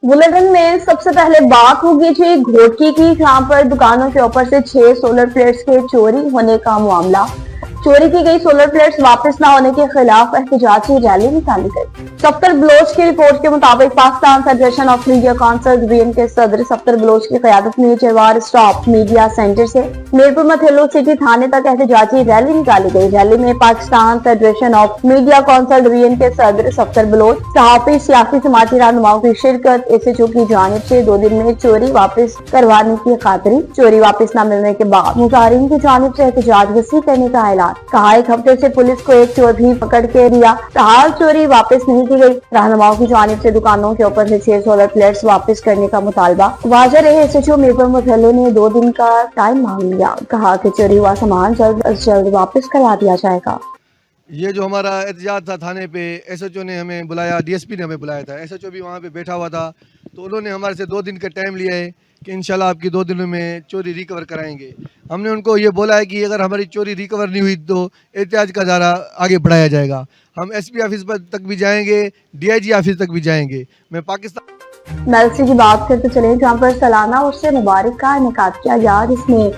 Bulletin में सबसे पहले बात होगी जी घोटकी की, जहां पर दुकानों के ऊपर से 6 सोलर प्लेट्स के चोरी होने का मामला। चोरी की गई सोलर प्लेट्स वापस न होने के खिलाफ एहतजाजी रैली निकाली गई। सफ्तर बलोच की रिपोर्ट के मुताबिक Pakistan Federation of Media Council वीएन के सदर सफ्तर बलोच की क़यादत में जवार स्टॉप मीडिया सेंटर से मीरपुर मथेलो सिटी थाने तक एहतजाजी रैली निकाली गई। रैली में Pakistan Federation of Media Council वीएन के सदर सफ्तर बलोच, सहाफ़ी, सियासी समाजी रहनुमाओं की शिरकत। एसएचओ की जानिब से 2 दिन में चोरी वापस करवाने की खातरी। चोरी वापस न मिलने के बाद मुजाहिरीन की जानिब से एहतजाज वसी करने का ऐलान। कहा 1 हफ्ते से पुलिस को एक चोर भी पकड़ के दिया, ताल चोरी वापस नहीं की गई। रहनुमाओं की जानिब से दुकानों के ऊपर से 6 सोलर प्लेट्स वापस करने का मुतालबा। वाज़ह रहे एसएचओ मीरपुर मथेलो ने 2 दिन का टाइम मांग लिया। कहा कि चोरी हुआ सामान जल्द अज जल्द वापस करवा दिया जाएगा। ये जो हमारा एहतजाज था थाने पे, एसएचओ ने हमें बुलाया, डीएसपी ने हमें बुलाया था, एसएचओ भी वहाँ पे बैठा हुआ था। तो उन्होंने हमारे से 2 दिन का टाइम लिया है कि इंशाल्लाह आपकी 2 दिनों में चोरी रिकवर कराएंगे। हमने उनको ये बोला है कि अगर हमारी चोरी रिकवर नहीं हुई तो एहतजाज का दायरा आगे बढ़ाया जाएगा। हम एसपी ऑफिस तक भी जाएंगे, डीआईजी ऑफिस तक भी जाएंगे। मैं पाकिस्तान मेलसी की बात करते चले, जहाँ पर सालाना उर्स मुबारक का इनेकाद किया गया, जिसमें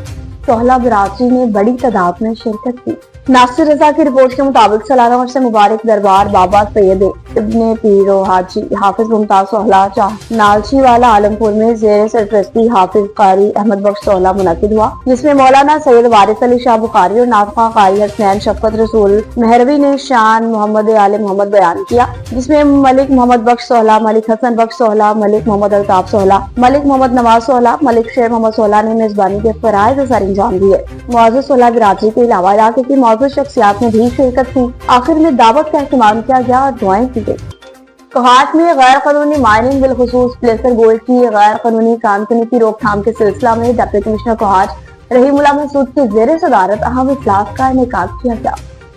सोहला बरादरी ने बड़ी तादाद में शिरकत की। नासिर रजा की रिपोर्ट के मुताबिक सालाना उर्स मुबारक दरबार बाबा सैयद इब्ने पीरो हाजी हाफिज मुमताज सोहला नालची वाला आलमपुर में जेर सरपरस्ती हाफिज कारी अहमद बख्श सोहला मुनक्किद हुआ, जिसमें मौलाना सैयद वारिस अली शाह बुखारी और नातखा कारी हसनैन शफकत रसूल मेहरवी ने शान मोहम्मद आले मोहम्मद बयान किया, जिसमें मलिक मोहम्मद बख्श सोहला, मलिक हसन बख्श सोहला, मलिक मोहम्मद अल्ताफ सोहला, मलिक मोहम्मद नवाज सोहला, मलिक शेर मोहम्मद सोहला ने मेजबानी के फराइज अंजाम दिए। मुआज़्ज़ज़ सोहला बिरादरी के अलावा इलाके की मौजूद शख्सियात ने भी शिरकत की। आखिर में दावत का एहतमाम किया गया और दुआएं की गई। कोहाट में गैर कानूनी माइनिंग बिलखुसूस प्लेसर गोल्ड की गैर कानूनी कामकनी की रोकथाम के सिलसिला में डिप्टी कमिश्नर कोहाट रहीमुल्लाह मसूद की ज़ेर सदारत अहम इजलास का इनेकाद किया गया।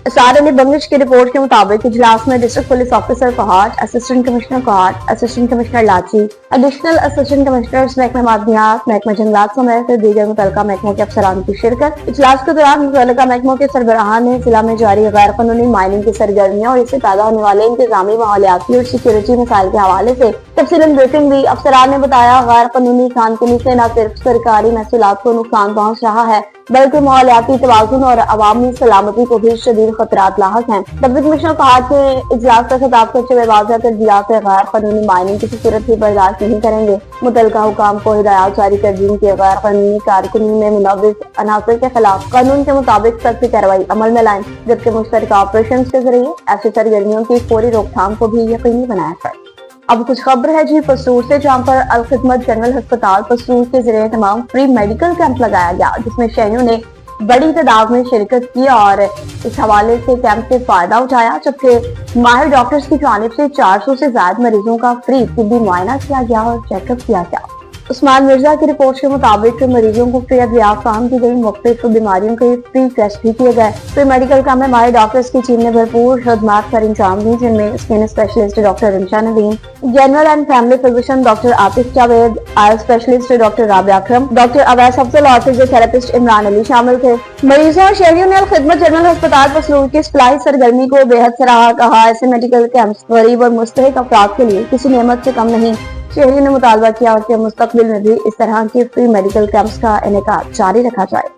सारे बंगश की रिपोर्ट के मुताबिक इजलास में district police officer Kohat, assistant commissioner Kohat, assistant commissioner लाची, एडिशनल असिस्टेंट कमिश्नर्स महकमा मादनियात, महकमा जंगलात समेत दीगर मुतल्लिका महकमों के अफसरान की शिरकत। इजलास के दौरान मुतल्लिका महकमों के सरबराहान ने जिला में जारी गैर कानूनी माइनिंग की सरगर्मियों और इससे पैदा होने वाले इंतजामी, माहौलियाती और सिक्योरिटी मसाइल के हवाले से तफसीलन ब्रीफिंग दी। अफसरान ने बताया गैर कानूनी खानकनी से न सिर्फ सरकारी महसूलात को नुकसान पहुँच रहा है, बल्कि माहौलियाती तवाज़ुन और अवामी सलामती को भी शदीद खतरात लाहक हैं। डिप्टी कमिश्नर कोहाट ने इजलास का खिताब करते हुए वाज़ह कर दिया कि गैर कानूनी माइनिंग किसी सूरत भी बर्दाश्त नहीं करेंगे। मुतल्लिका हुकाम को हिदायत जारी कर दी कि गैर कानूनी कारकुनी में मुलव्विस अनासर के खिलाफ कानून के मुताबिक सख्त कार्रवाई अमल में लाएं, जबकि मुश्तरका ऑपरेशन के जरिए ऐसी सरगर्मियों की फौरी रोकथाम को भी यकीनी बनाया जाए। अब कुछ खबर है जी पसूर से, जहाँ पर अल खिदमत जनरल अस्पताल पसूर के जरिए तमाम फ्री मेडिकल कैंप लगाया गया, जिसमें शहरियों ने बड़ी तादाद में शिरकत की और इस हवाले से कैंप से फायदा उठाया, जबकि माहिर डॉक्टर्स की जानिब से 400 से ज्यादा मरीजों का फ्री तिब्बी मुआयना किया गया और चेकअप किया गया। उस्मान मिर्जा की रिपोर्ट के मुताबिक मरीजों को फ्री अद्वियात फराहम की गई, मुख्तलिफ बीमारियों के फ्री टेस्ट भी किए गए। फ्री मेडिकल कैंप में माहिर डॉक्टर्स की टीम ने भरपूर खदमात पर इंजाम दी, जिनमें skin specialist doctor Rimsha Naveen, general and family physician doctor Atif Javed, eye specialist doctor Rabia Akram, doctor Awais Afzal और फिजियोथेरेपिस्ट इमरान अली शामिल थे। मरीजों और शहरियों ने अल खिदमत जनरल अस्पताल पसलूर की सप्लाई सरगर्मी को बेहद सराहा। कहा ऐसे मेडिकल कैंप गरीब और मुस्तहिक अफराद के लिए किसी नेमत से कम नहीं। शहरियों ने मुतालबा किया कि मुस्तकबिल में भी इस तरह के फ्री मेडिकल कैंप्स का इनेकाद जारी रखा जाए।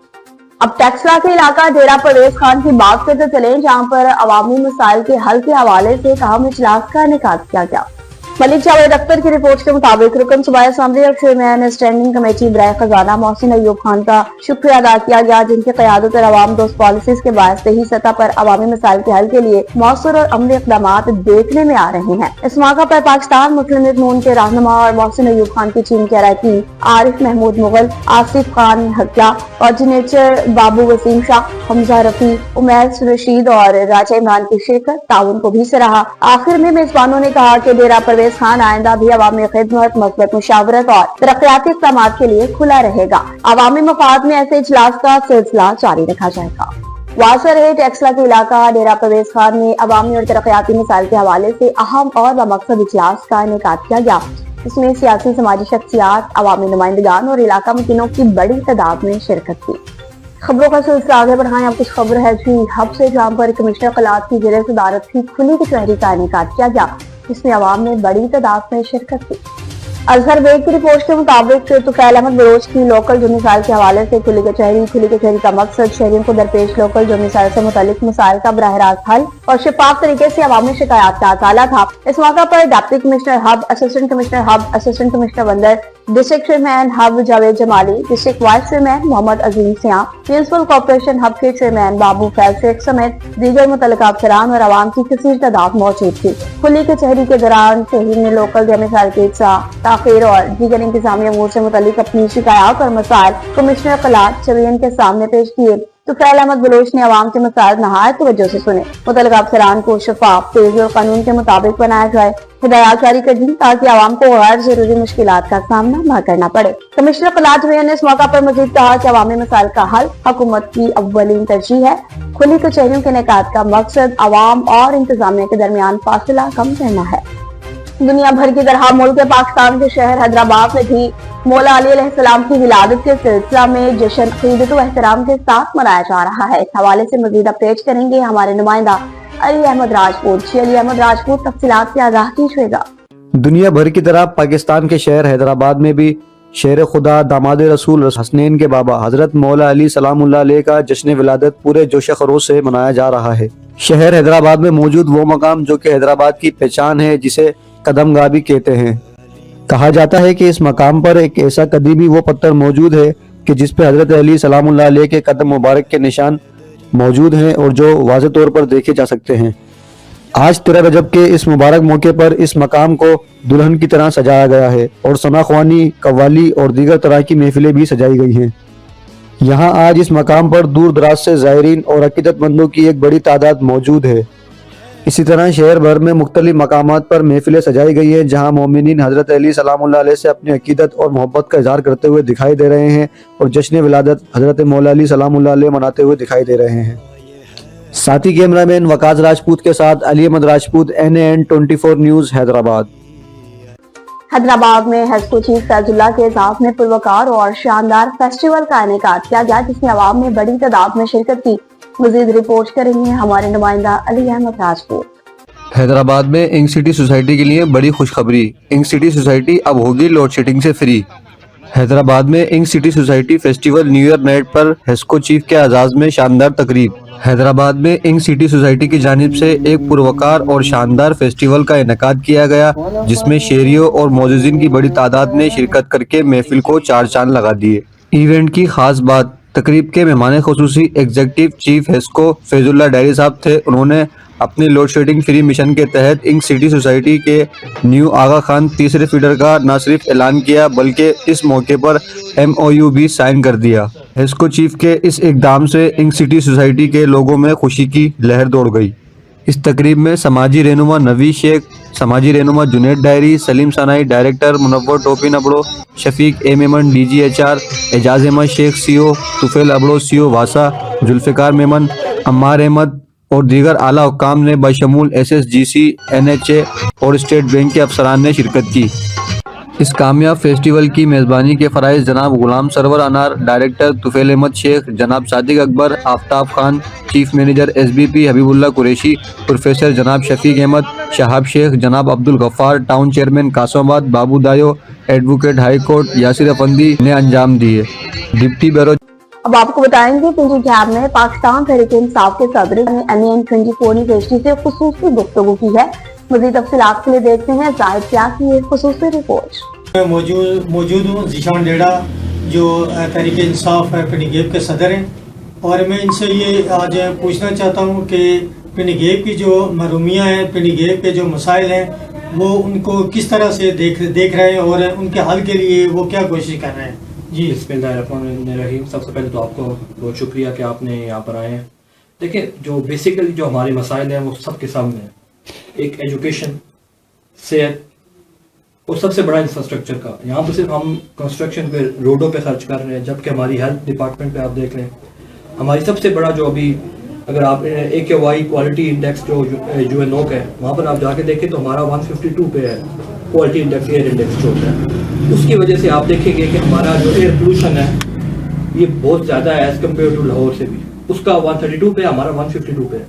अब टेक्सला के इलाका डेरा परवेज खान की बात करते चले, जहाँ पर अवामी मसाइल के हल के हवाले से अहम इजलास का इनेकाद किया गया। मलिक जावेद अख्तर की रिपोर्ट के मुताबिक रुकन सूबाई असेंबली और चेयरमैन स्टैंडिंग कमेटी बराए खजाना मोहसिन अयूब खान का शुक्रिया अदा किया गया, जिनकी क़यादत और अवाम दोस्त पॉलिसीज के बायस ही सतह पर अवामी मसाइल के हल के लिए मौसर और अमली इक़दामात देखने में आ रहे हैं। इस मौका पर पाकिस्तान मुस्लिम लीग नून के रहनुमा और मोहसिन अयूब खान की टीम के अरकान आरिफ महमूद मुगल, आसिफ खान हकला, कोऑर्डिनेटर बाबू वसीम शाह, हमजा रफी, उमैर रशीद और राजा इमरान की शिरकत ताउन को भी सराहा। आखिर में मेजबानों ने कहा कि डेरा परवेज खान आइंदा भी अवामी खिदमत, मस्बत मुशावरत और तरक्याती इक़दामात के लिए खुला रहेगा। अवामी मफाद में ऐसे इजलास का सिलसिला जारी रखा जाएगा। वाज़ह रहे टेक्सला के इलाका डेरा परवेज खान में अवामी और तरक्याती मसाइल के हवाले से अहम और बमकसद इजलास का इनेकाद किया गया, इसमें सियासी समाजी शख्सियात, अवामी नुमाइंदगान और इलाका मुकीनों की बड़ी तादाद में शिरकत की। खबरों का सिलसिला आगे बढ़ाएं। अब कुछ खबर है जी हब से, जहाँ पर कमिश्नर खलात की ज़ेर सदारत की खुली कचहरी का इनेकाद किया गया, जिसमें अवाम ने बड़ी तादाद में शिरकत की। अजहर बेग की रिपोर्ट के मुताबिक तुफैल अहमद बलोच की लोकल जो मिसाइल के हवाले से खुली कचहरी का मकसद शहरियों को दरपेश लोकल जो मिसाइल से मुतालिक मसाइल का बराह रास्त हल और शफाफ तरीके से अवामी शिकायत का अकाला था। इस मौका पर deputy commissioner Hub, assistant commissioner Hub, assistant commissioner Bandar, district chairman Hub Javed Jamali, district vice chairman Mohammad Azeem Siyah, municipal corporation Hub के चेयरमैन बाबू फैज शेख समेत दीगर मुतल्लिका अफसरान और आवाम की कसीर तादाद मौजूद थी। खुली कचहरी के दौरान शहरी ने लोकल जो मिसाइल के ताखीर और दीगर इंतजामी अमूर से मुतालिक अपनी शिकायत और मसाइल कमिश्नर कलात चवीन के सामने पेश किए। तुफैल अहमद बलोच ने अवाम के मसाइल नहायत तवज्जो से सुने। मुतल्लिका अफसरान को शफाफ, तेज और कानून के मुताबिक बनाया जाए, हिदायत जारी कर दी ताकि आवाम को गैर जरूरी मुश्किलात का सामना न करना पड़े। कमिश्नर कलात ने इस मौका पर मजीद कहा कि अवामी मसाइल का हल हुकूमत की अव्वलीन तरजीह है। खुली कचहरियों के इनेकाद का मकसद अवाम और इंतजामिया के दरमियान फासला कम करना है। दुनिया भर की तरह मुल्क पाकिस्तान के शहर हैदराबाद में भी मौला अली अलैहिस्सलाम की विलादत के सिलसिला में जश्न अक़ीदत व एहतराम के साथ मनाया जा रहा है। इस हवाले से मजीद अपडेट करेंगे हमारे नुमाइंदा अली अहमद राजपूत। अली अहमद राजपूत तफसीलात से आगाह कीजिएगा। दुनिया भर की तरह पाकिस्तान के शहर हैदराबाद में भी शेर खुदा दामाद रसूल हसनैन के बाबा हजरत मौला अली सलामुल्लाह अलैह का जश्न विलादत पूरे जोश खरोश से मनाया जा रहा है। शहर हैदराबाद में मौजूद वो मकाम जो कि हैदराबाद की पहचान है, जिसे कदमगाह भी कहते हैं। कहा जाता है कि इस मकाम पर एक ऐसा कदीमी वो पत्थर मौजूद है कि जिस पे हजरत अली सलामुल्लाह अलैह के कदम मुबारक के निशान मौजूद हैं और जो वाज़ेह तौर पर देखे जा सकते हैं। आज 13 रजब के इस मुबारक मौके पर इस मकाम को दुल्हन की तरह सजाया गया है और सनाख्वानी, कव्वाली और दीगर तरह की महफिलें भी सजाई गई हैं। यहाँ आज इस मकाम पर दूर दराज से ज़ायरीन और अक़ीदतमंदों की एक बड़ी तादाद मौजूद है। इसी तरह शहर भर में मुख्तलिफ मकामात पर महफिलें सजाई गई हैं, जहाँ मोमिनीन हजरत अली सलामुल्लाह अलैह से अपनी अक़ीदत और मोहब्बत का इजहार करते हुए दिखाई दे रहे हैं और जश्न विलादत हजरत मौला अली सलामुल्लाह अलैह मनाते हुए दिखाई दे रहे हैं। साथी कैमरामैन वकास राजपूत के साथ अली अहमद राजपूत, NAN 24 न्यूज़ हैदराबाद। हैदराबाद में हेस्को चीफ फैजुल्लाह के एजाज में पुरवकार और शानदार फेस्टिवल का इनेकाद किया गया, जिसमें अवाम ने बड़ी तादाद में शिरकत की। मजीद रिपोर्ट करेंगे हमारे नुमाइंदा अली अहमद राजपूत। हैदराबाद में इंक सिटी सोसाइटी के लिए बड़ी खुशखबरी। इंक सिटी सोसाइटी अब होगी लोड शेडिंग से फ्री। हैदराबाद में इंक city society festival new year night पर हेस्को चीफ के एजाज में शानदार तकरीब। हैदराबाद में इंक सिटी सोसाइटी की जानिब से एक पुरवकार और शानदार फेस्टिवल का इनेकाद किया गया, जिसमें शहरियों और मौजूदीन की बड़ी तादाद ने शिरकत करके महफिल को चार चांद लगा दिए। इवेंट की खास बात, तकरीब के मेहमान खुसूसी एग्जीक्यूटिव चीफ हेस्को फैजुल्लाह डायरी साहब थे। उन्होंने अपने लोड शेडिंग फ्री मिशन के तहत इंक सिटी सोसाइटी के न्यू आगा खान तीसरे फीडर का न सिर्फ ऐलान किया बल्कि इस मौके पर MOU भी साइन कर दिया। हेस्को चीफ के इस इकदाम से इंक सिटी सोसाइटी के लोगों में खुशी की लहर दौड़ गई। इस तकरीब में समाजी रहनुमा नवीद शेख, समाजी रहनुमा जुनैद डायरी, सलीम सनाई डायरेक्टर, मुनव्वर टोपी Abro, Shafiq Memon DG HR, Ejaz Ahmad Sheikh CO, Tufail Abro CO वासा, जुल्फ़िकार मेमन, अम्मार अहमद और दीगर आला हुक्काम ने बशमूल SSGC, NHA और स्टेट बैंक के अफसरान ने शिरकत की। इस कामयाब फेस्टिवल की मेज़बानी के फ़राइज़ जनाब गुलाम सरवर अनार, डायरेक्टर तुफैल अहमद शेख, जनाब Sadiq Akbar, Aftab Khan, chief manager SBP Habibullah Qureshi, professor जनाब शफीक अहमद, शहाब शेख, जनाब अब्दुल गफ्फार, टाउन चेयरमैन कासमाबाद बाबू दायो, advocate high court Yasir Afandi ने अंजाम दिए। Deputy bureau. अब आपको बताएंगे पीजी कैब में पाकिस्तान तहरीक इंसाफ के सदर ने NAN 24 यूनिवर्सिटी से खुसूसी गुफ्तगू की है। मज़ीद तफसीलात के लिए देखते हैं जाहिद क्या की ये खुसूसी रिपोर्ट। मैं मौजूद हूँ ज़ीशान डेड़ा, जो तहरीक इंसाफ पिंडीगेब के सदर हैं, और मैं इनसे ये आज पूछना चाहता हूँ कि पिंडीगेब की जो महरूमियाँ हैं, पिंडीगेब के जो मसाइल हैं, वो उनको किस तरह से देख रहे हैं और उनके हल के लिए वो क्या कोशिश कर रहे हैं। जी बिस्मिल्लाहिर्रहमानिर्रहीम। सबसे पहले तो आपको बहुत शुक्रिया कि आपने यहाँ पर आए हैं। देखिए, जो बेसिकली जो हमारे मसाइल हैं वो सबके सामने हैं। एक एजुकेशन, सेहत और सबसे बड़ा इंफ्रास्ट्रक्चर का। यहाँ पर सिर्फ हम कंस्ट्रक्शन पे, रोडों पे खर्च कर रहे हैं, जबकि हमारी हेल्थ डिपार्टमेंट पे आप देख लें, हमारी सबसे बड़ा जो अभी अगर आप AQI क्वालिटी इंडेक्स जो नोक है, वहाँ पर आप जाके देखें तो हमारा 152 पे है क्वालिटी इंडेक्स, एयर इंडेक्स जो होता है। उसकी वजह से आप देखेंगे कि हमारा जो एयर पोल्यूशन है ये बहुत ज़्यादा है एज़ कम्पेयर टू लाहौर से भी। उसका 132 पे, हमारा 152 पे है।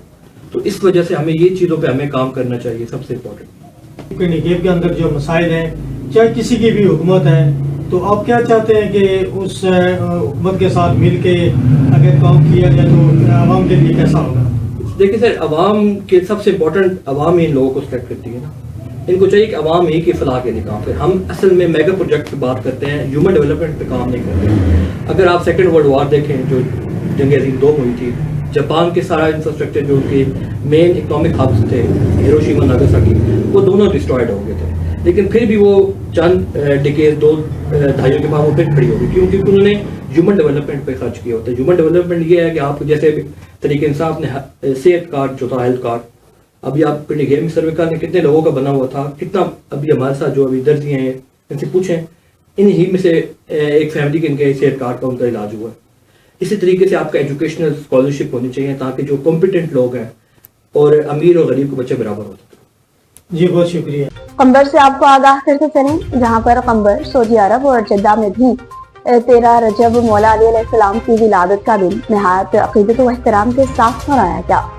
तो इस वजह से हमें ये चीज़ों पे हमें काम करना चाहिए, सबसे इम्पोर्टेंट। पिंडीगेब के अंदर जो मसाइल हैं, चाहे किसी की भी हुकूमत है, तो आप क्या चाहते हैं कि उस हुकूमत के साथ मिल के अगर काम किया जाए तो आवाम के लिए कैसा होगा? देखिए सर, अवाम के सबसे इम्पोर्टेंट अवाम ही इन लोगों को सिलेक्ट करती है ना। इनको चाहिए कि अवाम ही की फलाह के लिए काम करें। हम असल में मेगा प्रोजेक्ट की बात करते हैं, ह्यूमन डेवलपमेंट पे काम नहीं करते। अगर आप सेकेंड वर्ल्ड वॉर देखें, जो जंग अज़ीम 2 हुई थी, जापान के सारा इंफ्रास्ट्रक्चर जो उनके मेन इकोनॉमिक हब्स थे, हिरोशिमा नागासाकी, वो दोनों डिस्ट्रॉयड हो गए थे। लेकिन फिर भी वो चंद डिकेड 2 दहाइयों के बाद वो फिर खड़ी हो गई, क्योंकि उन्होंने ह्यूमन डेवलपमेंट पे खर्च किया होता है। ह्यूमन डेवलपमेंट ये है कि आप जैसे तरीके इंसाफ ने सेहत कार्ड जो था, हेल्थ कार्ड, अभी आप पिंडी गेम सर्विका ने कितने लोगों का बना हुआ था, कितना अभी हमारे साथ जो अभी दर्द हैं इनसे पूछें, इन ही में से एक फैमिली के इनके सेहत कार्ड का उनका इलाज हुआ है। इसी तरीके से आपका एजुकेशनल स्कॉलरशिप होनी चाहिए ताकि जो कॉम्पिटेंट लोग हैं और अमीर और गरीब के बच्चे बराबर हो सकें। जी बहुत शुक्रिया। कम्बर से आपको आगाह करते चलें, जहां पर कम्बर, सऊदी अरब और जद्दा में भी 13 रजब मौला अली अलैहिस्सलाम की विलादत का दिन निहायत अकीदत व एहतराम के साथ मनाया गया।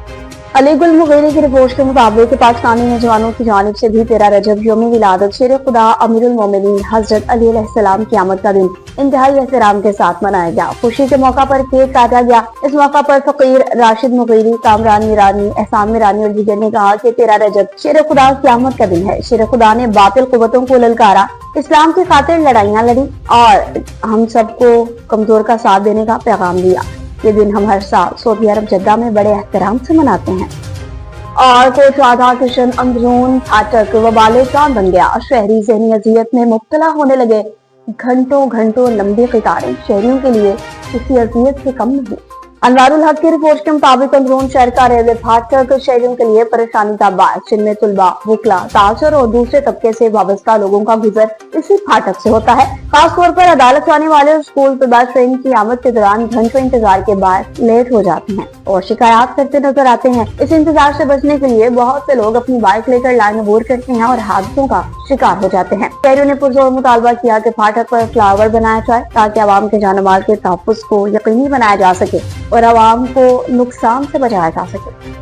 अली गुल मुगीरी की रिपोर्ट के मुताबिक पाकिस्तानी नौजवानों की जानिब से भी 13 रजब यौम विलादत शेर खुदा अमीरुल मोमिनीन हजरत अली अलैहिस्सलाम की आमद का दिन इंतहाई एहतराम के साथ मनाया गया। खुशी के मौका पर केक काटा गया। इस मौका पर फकीर राशिद मुगीरी, कामरान मीरानी, एहसान मीरानी और दीगर ने कहा कि 13 रजब शेर खुदा की आमद का दिन है। शेर खुदा ने बातिल कुव्वतों को ललकारा, इस्लाम की खातिर लड़ाइयाँ लड़ी और हम सबको कमजोर का साथ देने का पैगाम दिया। ये दिन हम हर साल सऊदी अरब जद्दा में बड़े एहतराम से मनाते हैं। और कोच राधा कृष्ण अंदरून फाटक वबाले जान बन गया। शहरी ज़हनी अजियत में मुब्तला होने लगे। घंटों घंटों लंबी कतारें शहरियों के लिए किसी अजियत से कम नहीं। अनवारुल हक की रिपोर्ट के मुताबिक अंदरून शहर का रेलवे फाटक शहरियों के लिए परेशानी का बायस, जिनमें तुलबा, वुकला, ताजर और दूसरे तबके से वाबस्ता लोगों का गुजर इसी फाटक से होता है। खासतौर पर अदालत जाने वाले और स्कूल तलबा ट्रेन की आमद के दौरान घंटों इंतजार के बाद लेट हो जाते हैं और शिकायत करते नजर आते हैं। इस इंतजार से बचने के लिए बहुत से लोग अपनी बाइक लेकर लाइन अबूर करते हैं और हादसों का शिकार हो जाते हैं। शहरियों ने पुरजोर मुतालबा किया कि फाटक पर फ्लाईओवर बनाया जाए ताकि आवाम के जान माल के तहफ्फुज़ को यकीनी बनाया जा सके और आवाम को नुकसान से बचाया जा सके।